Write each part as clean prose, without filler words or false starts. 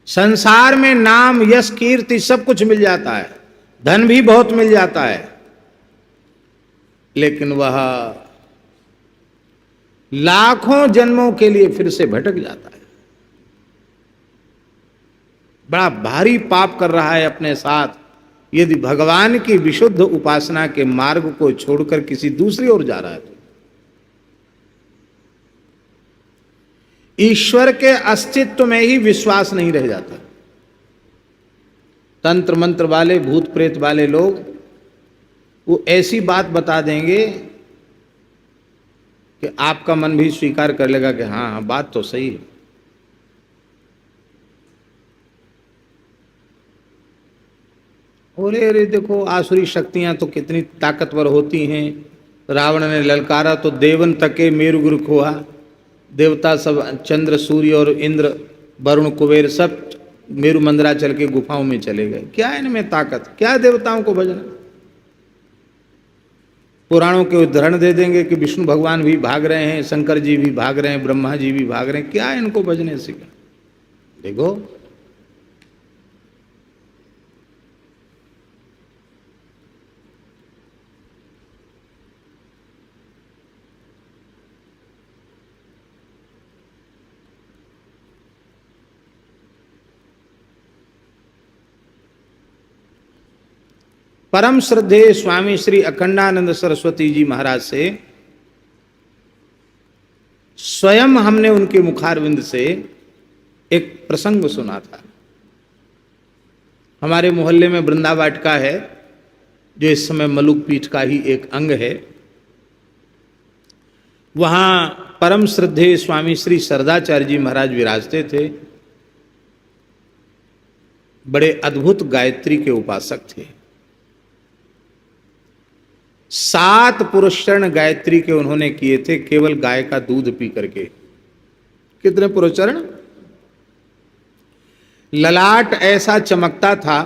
संसार में नाम यश कीर्ति सब कुछ मिल जाता है, धन भी बहुत मिल जाता है, लेकिन वह लाखों जन्मों के लिए फिर से भटक जाता है। बड़ा भारी पाप कर रहा है अपने साथ यदि भगवान की विशुद्ध उपासना के मार्ग को छोड़कर किसी दूसरी ओर जा रहा है। ईश्वर के अस्तित्व में ही विश्वास नहीं रह जाता। तंत्र मंत्र वाले, भूत प्रेत वाले लोग वो ऐसी बात बता देंगे कि आपका मन भी स्वीकार कर लेगा कि हाँ हाँ बात तो सही है। अरे देखो आसुरी शक्तियां तो कितनी ताकतवर होती हैं। रावण ने ललकारा तो देवन तके मेरु गुरु खोहा, देवता सब चंद्र सूर्य और इंद्र वरुण कुबेर सब मेरु मंदराचल के गुफाओं में चले गए। क्या इनमें ताकत, क्या देवताओं को भजना। पुराणों के उदाहरण दे देंगे कि विष्णु भगवान भी भाग रहे हैं, शंकर जी भी भाग रहे हैं, ब्रह्मा जी भी भाग रहे हैं। क्या इनको भजने से? देखो परम श्रद्धेय स्वामी श्री अखंडानंद सरस्वती जी महाराज से स्वयं हमने उनके मुखारविंद से एक प्रसंग सुना था। हमारे मोहल्ले में वृंदा वाटिका है जो इस समय मलुक पीठ का ही एक अंग है। वहां परम श्रद्धेय स्वामी श्री सरदाचार्य जी महाराज विराजते थे। बड़े अद्भुत गायत्री के उपासक थे। 7 पुरस्चरण गायत्री के उन्होंने किए थे केवल गाय का दूध पी करके। कितने पुरस्चरण? ललाट ऐसा चमकता था,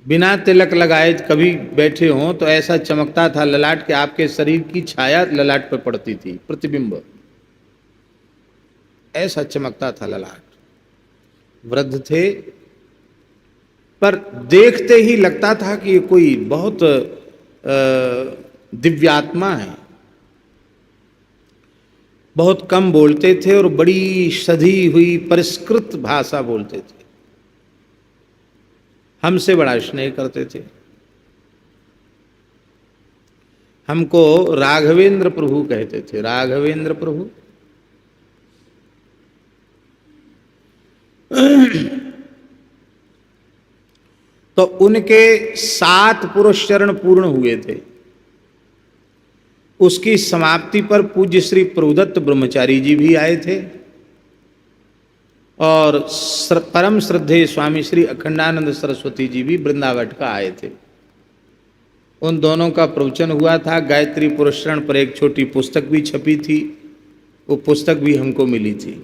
बिना तिलक लगाए कभी बैठे हों तो ऐसा चमकता था ललाट के, आपके शरीर की छाया ललाट पर पड़ती थी, प्रतिबिंब ऐसा चमकता था ललाट। वृद्ध थे पर देखते ही लगता था कि ये कोई बहुत दिव्यात्मा है। बहुत कम बोलते थे और बड़ी सधी हुई परिष्कृत भाषा बोलते थे। हमसे बड़ा स्नेह करते थे। हमको राघवेंद्र प्रभु कहते थे, राघवेंद्र प्रभु। तो उनके 7 पुरस्चरण पूर्ण हुए थे। उसकी समाप्ति पर पूज्य श्री प्रभुदत्त ब्रह्मचारी जी भी आए थे और परम श्रद्धेय स्वामी श्री अखंडानंद सरस्वती जी भी वृंदावाटिका आए थे। उन दोनों का प्रवचन हुआ था। गायत्री पुरस्चरण पर एक छोटी पुस्तक भी छपी थी, वो पुस्तक भी हमको मिली थी।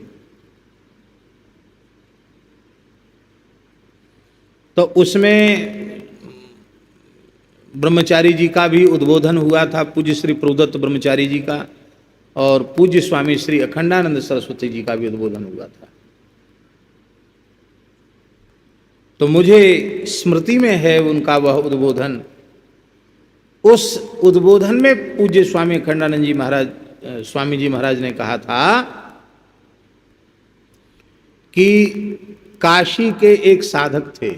तो उसमें ब्रह्मचारी जी का भी उद्बोधन हुआ था, पूज्य श्री प्रभुदत्त ब्रह्मचारी जी का, और पूज्य स्वामी श्री अखंडानंद सरस्वती जी का भी उद्बोधन हुआ था। तो मुझे स्मृति में है उनका वह उद्बोधन। उस उद्बोधन में पूज्य स्वामी अखंडानंद जी महाराज, स्वामी जी महाराज ने कहा था कि काशी के एक साधक थे,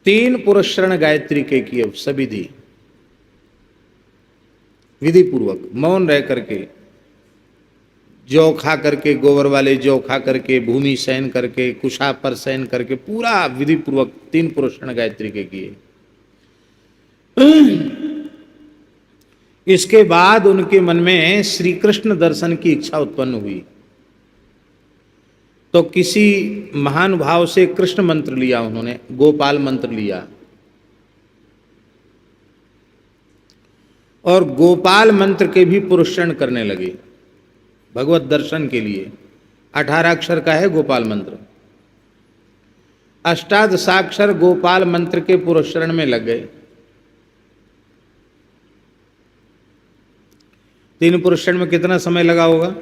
तीन पुरस्चरण गायत्री के किए सभी दी, विधि पूर्वक मौन रह करके, जौ खा करके, गोबर वाले जौ खा करके, भूमि शयन करके, कुशा पर शयन करके, पूरा विधि पूर्वक 3 पुरस्चरण गायत्री के किए। इसके बाद उनके मन में श्री कृष्ण दर्शन की इच्छा उत्पन्न हुई। तो किसी महानुभाव से कृष्ण मंत्र लिया उन्होंने, गोपाल मंत्र लिया, और गोपाल मंत्र के भी पुरस्चरण करने लगे भगवत दर्शन के लिए। 18 अक्षर का है गोपाल मंत्र। अष्टादशाक्षर गोपाल मंत्र के पुरस्चरण में लग गए। 3 पुरुषण में कितना समय लगा होगा?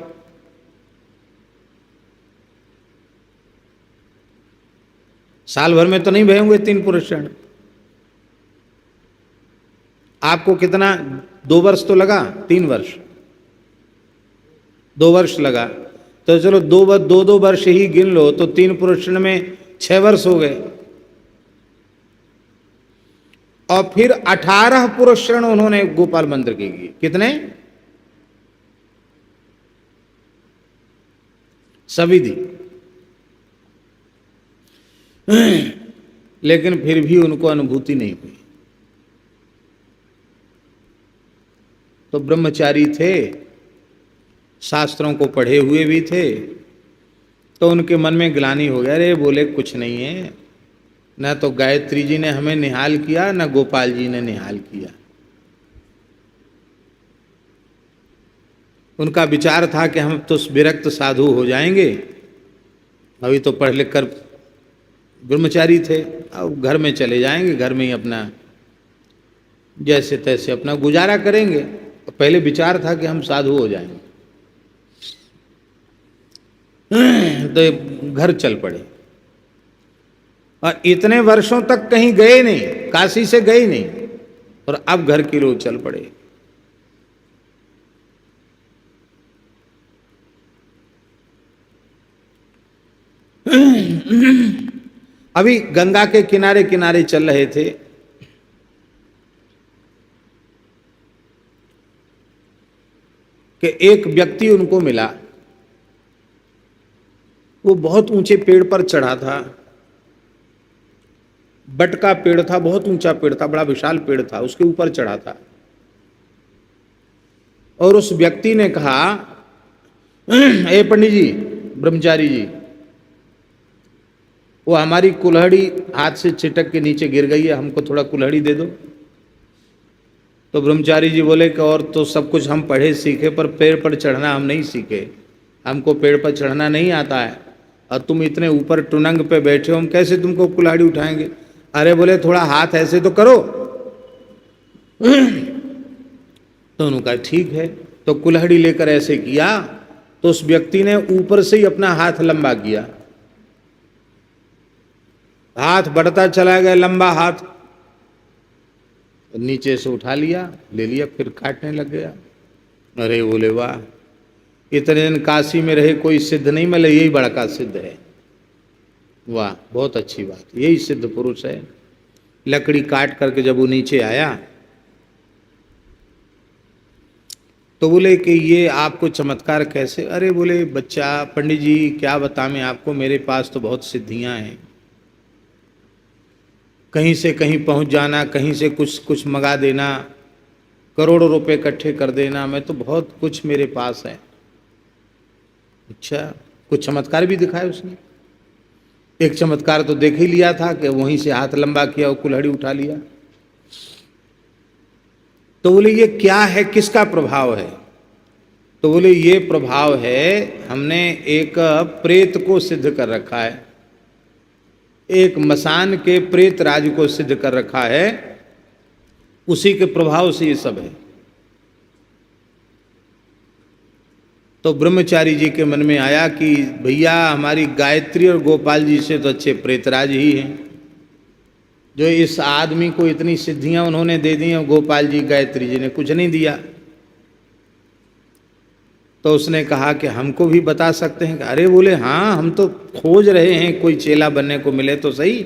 साल भर में तो नहीं भये होंगे 3 पुरुषण। आपको कितना, 2 वर्ष तो लगा? 3 वर्ष, 2 वर्ष लगा। तो चलो 2 वर्ष ही गिन लो, तो 3 पुरुषण में 6 वर्ष हो गए। और फिर 18 पुरुषण उन्होंने गोपाल मंदिर के किए। कितने? सभी दी। लेकिन फिर भी उनको अनुभूति नहीं हुई। तो ब्रह्मचारी थे, शास्त्रों को पढ़े हुए भी थे, तो उनके मन में ग्लानि हो गया। अरे बोले कुछ नहीं है, न तो गायत्री जी ने हमें निहाल किया, न गोपाल जी ने निहाल किया। उनका विचार था कि हम तो विरक्त साधु हो जाएंगे, अभी तो पढ़ लिख कर ब्रह्मचारी थे, अब घर में चले जाएंगे, घर में ही अपना जैसे तैसे अपना गुजारा करेंगे। पहले विचार था कि हम साधु हो जाएंगे। तो घर चल पड़े और इतने वर्षों तक कहीं गए नहीं, काशी से गए नहीं, और अब घर की ओर चल पड़े। अभी गंगा के किनारे किनारे चल रहे थे, कि एक व्यक्ति उनको मिला। वो बहुत ऊंचे पेड़ पर चढ़ा था, बट का पेड़ था, बहुत ऊंचा पेड़ था, बड़ा विशाल पेड़ था, उसके ऊपर चढ़ा था। और उस व्यक्ति ने कहा, ए पंडित जी, ब्रह्मचारी जी, वो हमारी कुल्हाड़ी हाथ से छिटक के नीचे गिर गई है, हमको थोड़ा कुल्हाड़ी दे दो। तो ब्रह्मचारी जी बोले कि और तो सब कुछ हम पढ़े सीखे, पर पेड़ पर चढ़ना हम नहीं सीखे, हमको पेड़ पर चढ़ना नहीं आता है, और तुम इतने ऊपर टुनंग पे बैठे हो, हम कैसे तुमको कुल्हाड़ी उठाएंगे? अरे बोले थोड़ा हाथ ऐसे तो करो। तो उन्होंने कहा ठीक है। तो कुल्हाड़ी लेकर ऐसे किया, तो उस व्यक्ति ने ऊपर से ही अपना हाथ लंबा किया, हाथ बढ़ता चला गया, लंबा हाथ, नीचे से उठा लिया, ले लिया, फिर काटने लग गया। अरे बोले वाह, इतने दिन काशी में रहे, कोई सिद्ध नहीं मिले, यही बड़ा सिद्ध है। वाह, बहुत अच्छी बात, यही सिद्ध पुरुष है। लकड़ी काट करके जब वो नीचे आया, तो बोले कि ये आपको चमत्कार कैसे? अरे बोले बच्चा, पंडित जी क्या बताएं आपको, मेरे पास तो बहुत सिद्धियां हैं, कहीं से कहीं पहुंच जाना, कहीं से कुछ मंगा देना, करोड़ों रुपए इकट्ठे कर देना, मैं तो बहुत कुछ मेरे पास है। अच्छा, कुछ चमत्कार भी दिखाए उसने? एक चमत्कार तो देख ही लिया था कि वहीं से हाथ लंबा किया और कुल्हाड़ी उठा लिया। तो बोले ये क्या है, किसका प्रभाव है? तो बोले ये प्रभाव है, हमने एक प्रेत को सिद्ध कर रखा है, एक मसान के प्रेत राज को सिद्ध कर रखा है, उसी के प्रभाव से ये सब है। तो ब्रह्मचारी जी के मन में आया कि भैया हमारी गायत्री और गोपाल जी से तो अच्छे प्रेतराज ही हैं, जो इस आदमी को इतनी सिद्धियां उन्होंने दे दी और गोपाल जी गायत्री जी ने कुछ नहीं दिया। तो उसने कहा कि हमको भी बता सकते हैं? अरे बोले हाँ, हम तो खोज रहे हैं, कोई चेला बनने को मिले तो सही,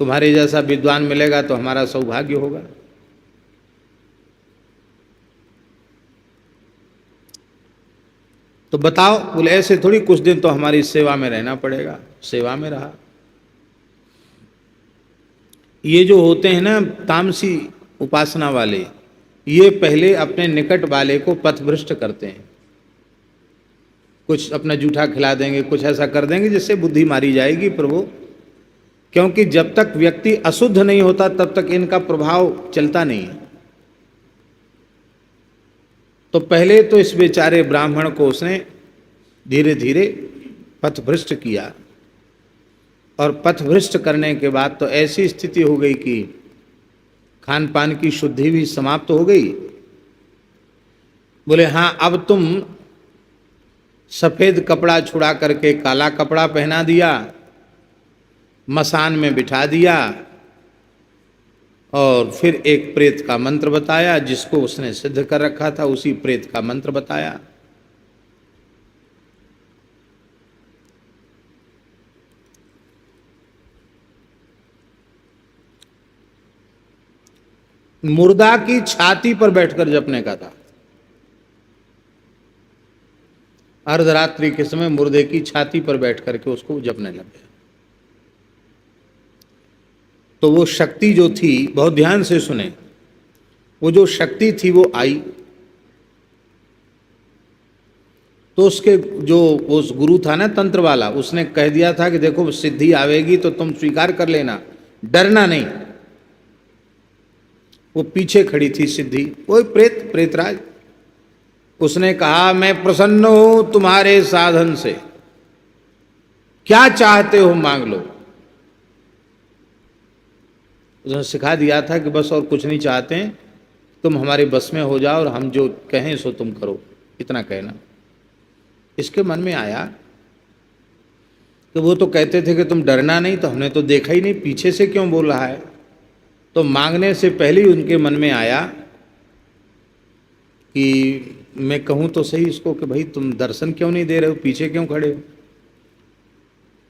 तुम्हारे जैसा विद्वान मिलेगा तो हमारा सौभाग्य होगा। तो बताओ। बोले ऐसे थोड़ी, कुछ दिन तो हमारी सेवा में रहना पड़ेगा। सेवा में रहा। ये जो होते हैं ना तामसी उपासना वाले, ये पहले अपने निकट वाले को पथभ्रष्ट करते हैं, कुछ अपना जूठा खिला देंगे, कुछ ऐसा कर देंगे जिससे बुद्धि मारी जाएगी प्रभु, क्योंकि जब तक व्यक्ति अशुद्ध नहीं होता तब तक इनका प्रभाव चलता नहीं है। तो पहले तो इस बेचारे ब्राह्मण को उसने धीरे धीरे पथभ्रष्ट किया, और पथभ्रष्ट करने के बाद तो ऐसी स्थिति हो गई कि खान पान की शुद्धि भी समाप्त हो गई, बोले हाँ, अब तुम सफेद कपड़ा छुड़ा करके काला कपड़ा पहना दिया, मसान में बिठा दिया और फिर एक प्रेत का मंत्र बताया, जिसको उसने सिद्ध कर रखा था उसी प्रेत का मंत्र बताया। मुर्दा की छाती पर बैठकर जपने का था। अर्धरात्रि के समय मुर्दे की छाती पर बैठ करके उसको जपने लगे। तो वो शक्ति जो थी, बहुत ध्यान से सुने, वो जो शक्ति थी वो आई, तो उसके जो उस गुरु था ना तंत्र वाला, उसने कह दिया था कि देखो सिद्धि आवेगी तो तुम स्वीकार कर लेना, डरना नहीं। वो पीछे खड़ी थी सिद्धि, वो प्रेतराज। उसने कहा मैं प्रसन्न हूं तुम्हारे साधन से, क्या चाहते हो मांग लो। उसने सिखा दिया था कि बस और कुछ नहीं चाहते हैं, तुम हमारे बस में हो जाओ और हम जो कहें सो तुम करो, इतना कहना। इसके मन में आया कि वो तो कहते थे कि तुम डरना नहीं, तो हमने तो देखा ही नहीं, पीछे से क्यों बोल रहा है। तो मांगने से पहले ही उनके मन में आया कि मैं कहूं तो सही इसको कि भाई तुम दर्शन क्यों नहीं दे रहे हो, पीछे क्यों खड़े हो।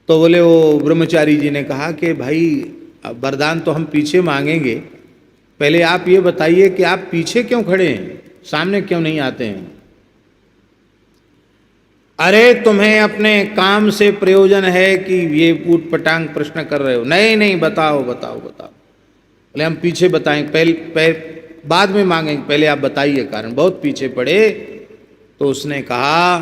तो बोले वो ब्रह्मचारी जी ने कहा कि भाई वरदान तो हम पीछे मांगेंगे, पहले आप ये बताइए कि आप पीछे क्यों खड़े हैं, सामने क्यों नहीं आते हैं। अरे तुम्हें अपने काम से प्रयोजन है कि ये ऊट पटांग प्रश्न कर रहे हो। नहीं नहीं, बताओ बताओ बताओ। बोले हम पीछे बताएं, पहले बाद में मांगेंगे, पहले आप बताइए कारण। बहुत पीछे पड़े तो उसने कहा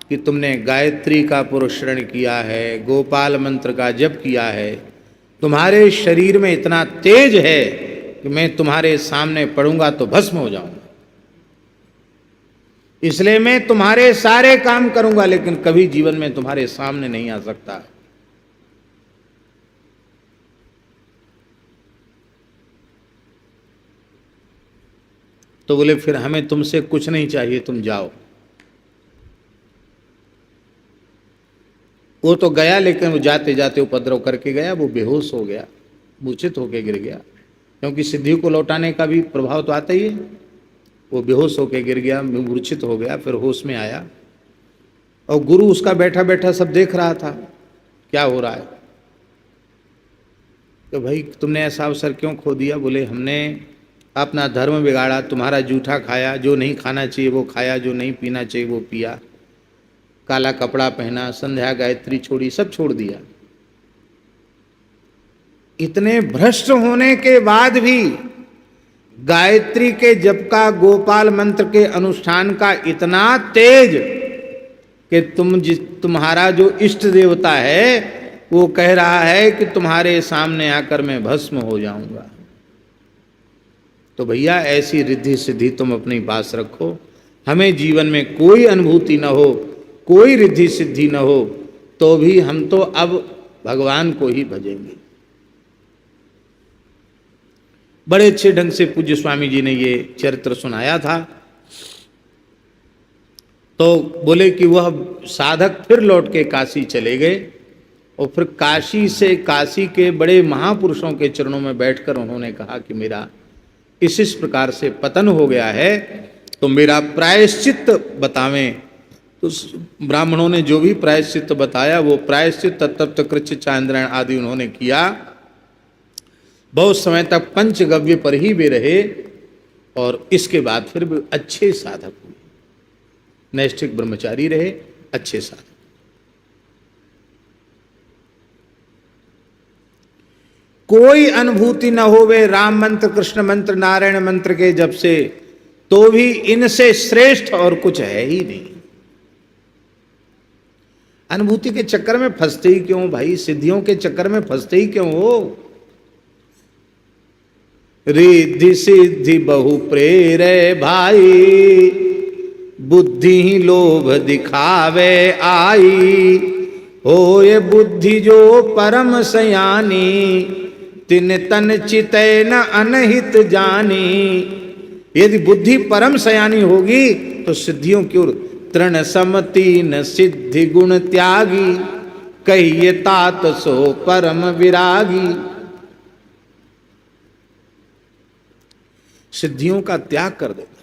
कि तुमने गायत्री का पुरस्मरण किया है, गोपाल मंत्र का जप किया है, तुम्हारे शरीर में इतना तेज है कि मैं तुम्हारे सामने पड़ूंगा तो भस्म हो जाऊंगा, इसलिए मैं तुम्हारे सारे काम करूंगा लेकिन कभी जीवन में तुम्हारे सामने नहीं आ सकता। तो बोले फिर हमें तुमसे कुछ नहीं चाहिए, तुम जाओ। वो तो गया, लेकिन वो जाते जाते उपद्रव करके गया, वो बेहोश हो गया, मूर्छित होकर गिर गया, क्योंकि सिद्धि को लौटाने का भी प्रभाव तो आता ही है। वो बेहोश होकर गिर गया, मूर्छित हो गया, फिर होश में आया और गुरु उसका बैठा बैठा सब देख रहा था क्या हो रहा है। तो भाई तुमने ऐसा अवसर क्यों खो दिया। बोले हमने अपना धर्म बिगाड़ा, तुम्हारा जूठा खाया, जो नहीं खाना चाहिए वो खाया, जो नहीं पीना चाहिए वो पिया, काला कपड़ा पहना, संध्या गायत्री छोड़ी, सब छोड़ दिया। इतने भ्रष्ट होने के बाद भी गायत्री के जप का, गोपाल मंत्र के अनुष्ठान का इतना तेज कि तुम्हारा जो इष्ट देवता है वो कह रहा है कि तुम्हारे सामने आकर मैं भस्म हो जाऊंगा। तो भैया ऐसी रिद्धि सिद्धि तुम अपने पास रखो, हमें जीवन में कोई अनुभूति न हो, कोई रिद्धि सिद्धि न हो, तो भी हम तो अब भगवान को ही भजेंगे। बड़े अच्छे ढंग से पूज्य स्वामी जी ने ये चरित्र सुनाया था। तो बोले कि वह साधक फिर लौट के काशी चले गए और फिर काशी से, काशी के बड़े महापुरुषों के चरणों में बैठकर उन्होंने कहा कि मेरा इस प्रकार से पतन हो गया है, तो मेरा प्रायश्चित बतावें। तो ब्राह्मणों ने जो भी प्रायश्चित बताया वो प्रायश्चित तत्त कृच्छ चांद्रायण आदि उन्होंने किया। बहुत समय तक पंचगव्य पर ही वे रहे और इसके बाद फिर भी अच्छे साधक हुए, नैष्ठिक ब्रह्मचारी रहे, अच्छे साधक। कोई अनुभूति न होवे राम मंत्र, कृष्ण मंत्र, नारायण मंत्र के जब से, तो भी इनसे श्रेष्ठ और कुछ है ही नहीं। अनुभूति के चक्कर में फंसते ही क्यों भाई, सिद्धियों के चक्कर में फंसते ही क्यों हो। रिद्धि सिद्धि बहु प्रेरे भाई, बुद्धि ही लोभ दिखावे आई। हो ये बुद्धि जो परम सयानी, तिन तन चितै न अनहित जानी। यदि बुद्धि परम सयानी होगी तो सिद्धियों की ओर तृण समति न सिद्धि गुण त्यागी कहिए तात सो परम विरागी। सिद्धियों का त्याग कर देता,